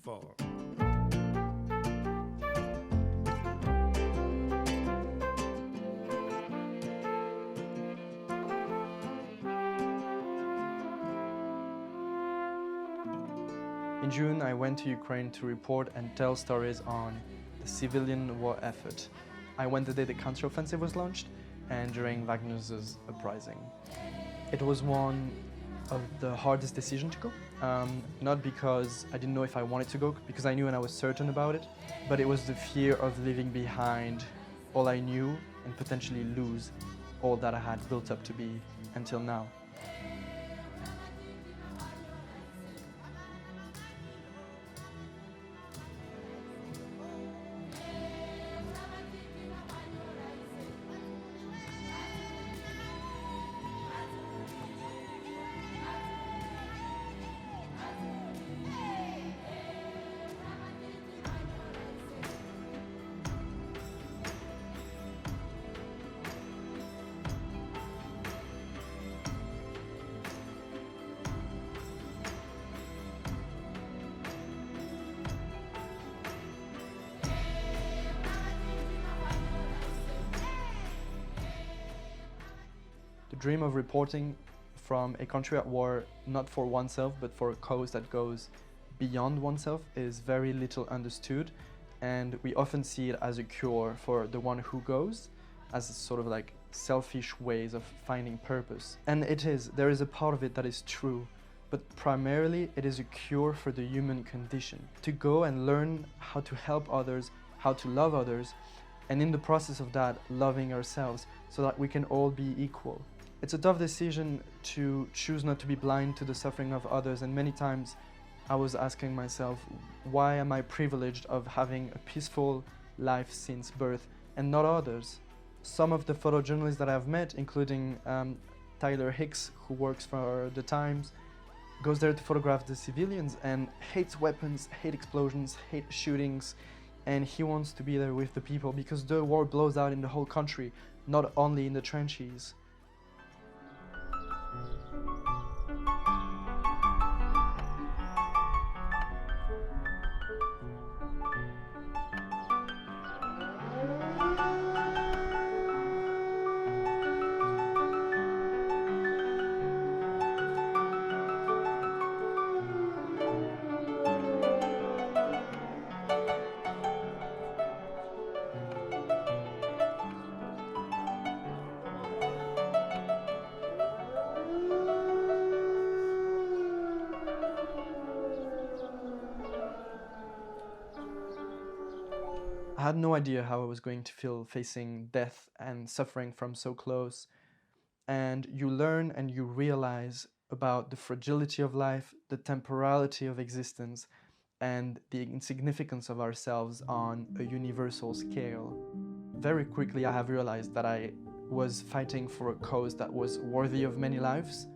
afar. In June, I went to Ukraine to report and tell stories on the civilian war effort. I went the day the counteroffensive was launched and during Wagner's uprising. It was one of the hardest decisions to go, not because I didn't know if I wanted to go, because I knew and I was certain about it, but it was the fear of leaving behind all I knew and potentially lose all that I had built up to be until now. The dream of reporting from a country at war, not for oneself, but for a cause that goes beyond oneself, is very little understood, and we often see it as a cure for the one who goes, as sort of like selfish ways of finding purpose. And it is, there is a part of it that is true, but primarily it is a cure for the human condition. To go and learn how to help others, how to love others, and in the process of that, loving ourselves, so that we can all be equal. It's a tough decision to choose not to be blind to the suffering of others, and many times I was asking myself, why am I privileged of having a peaceful life since birth and not others? Some of the photojournalists that I've met, including Tyler Hicks, who works for The Times, goes there to photograph the civilians and hates weapons, hates explosions, hates shootings, and he wants to be there with the people because the war blows out in the whole country, not only in the trenches. I had no idea how I was going to feel facing death and suffering from so close. And you learn and you realize about the fragility of life, the temporality of existence, and the insignificance of ourselves on a universal scale. Very quickly I have realized that I was fighting for a cause that was worthy of many lives,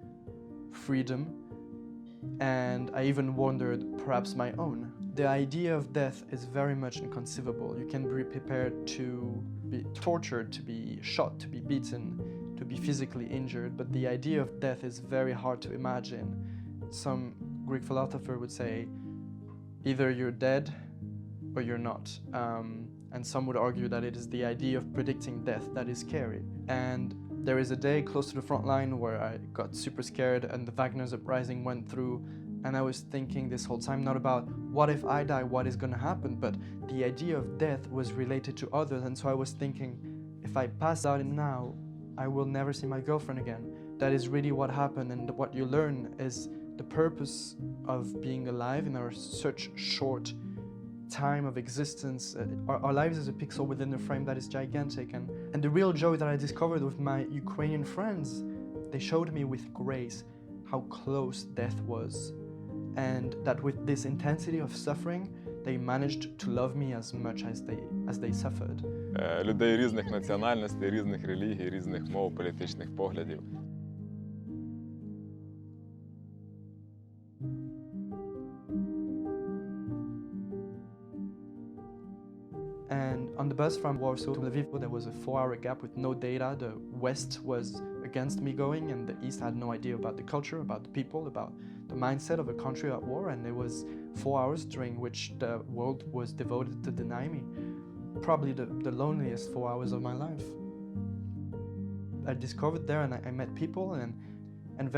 freedom, and I even wondered perhaps my own. The idea of death is very much inconceivable. You can be prepared to be tortured, to be shot, to be beaten, to be physically injured, but the idea of death is very hard to imagine. Some Greek philosopher would say, either you're dead or you're not. And some would argue that it is the idea of predicting death that is scary. And there is a day close to the front line where I got super scared and the Wagner's uprising went through, and I was thinking this whole time not about what if I die, what is gonna happen, but the idea of death was related to others, and so I was thinking, if I pass out now, I will never see my girlfriend again. That is really what happened, and what you learn is the purpose of being alive in our such short time of existence. Our lives is a pixel within a frame that is gigantic, and the real joy that I discovered with my Ukrainian friends, they showed me with grace how close death was, and that with this intensity of suffering, they managed to love me as much as they suffered. Людей різних національностей, різних релігій, різних мов, політичних поглядів. And on the bus from Warsaw to Lviv, there was a 4-hour gap with no data. The west was against me going, and the east had no idea about the culture, about the people, about the mindset of a country at war, and it was 4 hours during which the world was devoted to deny me. Probably the loneliest 4 hours of my life. I discovered there, and I met people, and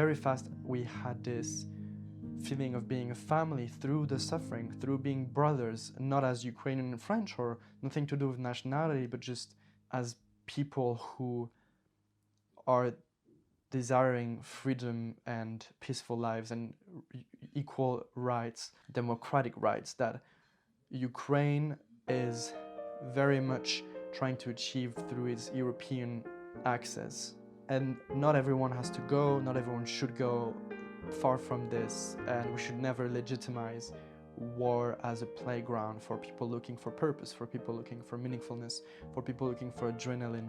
very fast we had this feeling of being a family through the suffering, through being brothers, not as Ukrainian and French or nothing to do with nationality, but just as people who are desiring freedom and peaceful lives and equal rights, democratic rights that Ukraine is very much trying to achieve through its European access. And not everyone has to go, not everyone should go. Far from this, and we should never legitimize war as a playground for people looking for purpose, for people looking for meaningfulness, for people looking for adrenaline.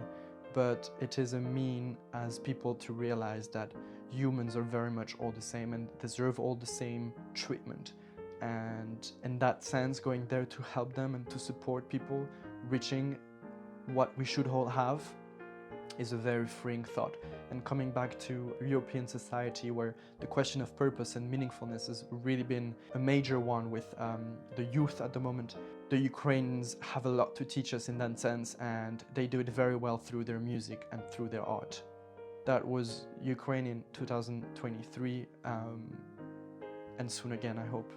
But it is a mean as people to realize that humans are very much all the same and deserve all the same treatment. And in that sense, going there to help them and to support people reaching what we should all have is a very freeing thought. And coming back to European society, where the question of purpose and meaningfulness has really been a major one with the youth at the moment, the Ukrainians have a lot to teach us in that sense, and they do it very well through their music and through their art. That was Ukraine in 2023, and soon again, I hope.